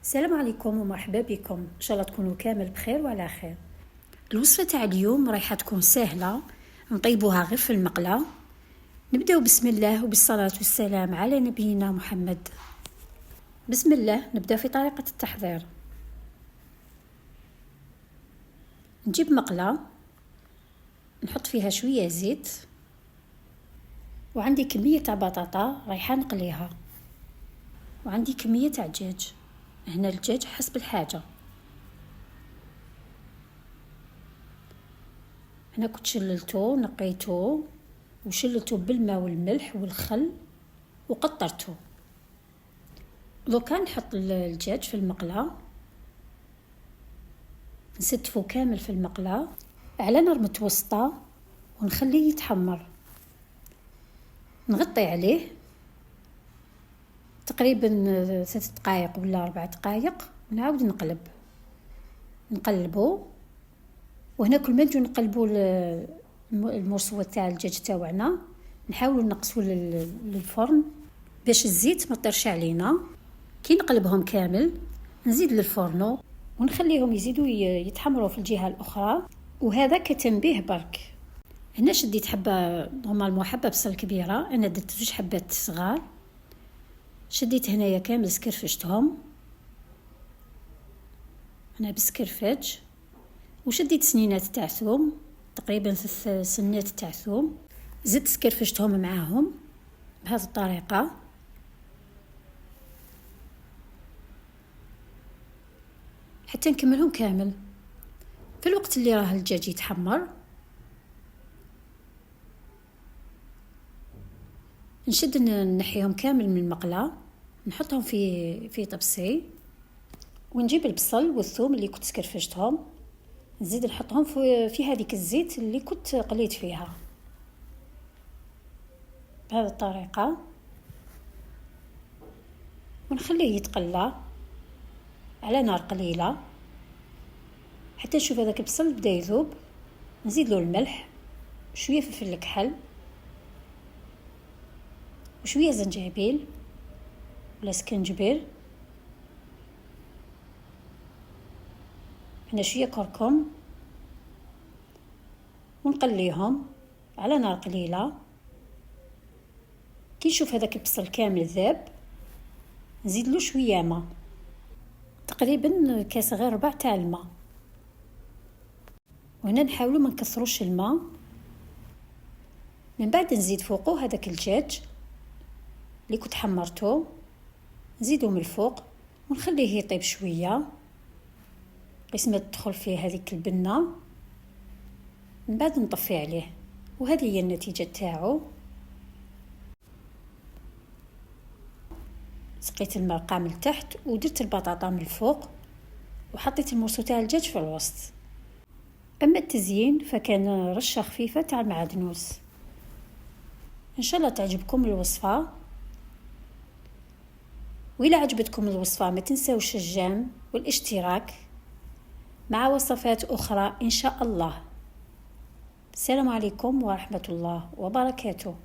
السلام عليكم ومرحبا بكم. ان شاء الله تكونوا كامل بخير وعلى خير. الوصفه تاع اليوم رايحه تكون سهله، نطيبوها غير في المقله. نبداو بسم الله وبالصلاه والسلام على نبينا محمد. بسم الله. نبدا في طريقه التحضير. نجيب مقله نحط فيها شويه زيت، وعندي كميه تاع بطاطا رايحه نقليها، وعندي كميه تاع دجاج. هنا الدجاج حسب الحاجه. هنا كنت شللته نقيته وشللته بالماء والملح والخل وقطرته. لو كان نحط الدجاج في المقله، نستفو كامل في المقله على نار متوسطه ونخليه يتحمر. نغطي عليه تقريبا 3 دقائق ولا 4 دقائق، ونعاود نقلبه. وهنا كل ما نجو نقلبوا المرسوه تاع الدجاج تاعنا، نحاولوا نقصوا للفرن باش الزيت ما طيرش علينا. كي نقلبهم كامل نزيد للفرن ونخليهم يزيدوا يتحمروا في الجهه الاخرى. وهذا كتنبيه برك. هنا شديت حبه نورمالمون حبه بصل كبيره، انا درت 2 حبات صغار. شديت هنايا كامل سكرفشتهم انا بسكرفج، وشديت سنينات تاع ثوم، تقريبا 3 سنات تاع ثوم، زدت سكرفشتهم معاهم بهذه الطريقه. حتى نكملهم كامل. في الوقت اللي راه الدجاج يتحمر نشد نحيهم كامل من المقله، نحطهم في طبسي، ونجيب البصل والثوم اللي كنت سكرفشتهم نزيد نحطهم في هذيك الزيت اللي كنت قليت فيها بهذه الطريقه، ونخليه يتقلى على نار قليله حتى نشوف هذاك البصل بدا يذوب. نزيد له الملح، شويه فلفل الكحل، وشويه زنجبيل ولا سكنجبير، هنا شويه كركم، ونقليهم على نار قليله. كي نشوف هذاك البصل كامل ذاب نزيد له شويه ماء، تقريبا كاس غير ربع تاع الماء. وهنا نحاولوا ما نكثروش الماء. من بعد نزيد فوقه هذاك الدجاج اللي كنت حمرته، نزيدو من الفوق ونخليه يطيب شويه بس ما تدخل فيه هذيك البنه. من بعد نطفي عليه، وهذه هي النتيجه تاعو. سقيت الماء قام لتحت ودرت البطاطا من الفوق، وحطيت المرسو تاع الدجاج في الوسط. اما التزيين فكان رشه خفيفه تاع المعدنوس. ان شاء الله تعجبكم الوصفه، وإذا عجبتكم الوصفه ما تنسوش الجيم والاشتراك مع وصفات اخرى ان شاء الله. السلام عليكم ورحمه الله وبركاته.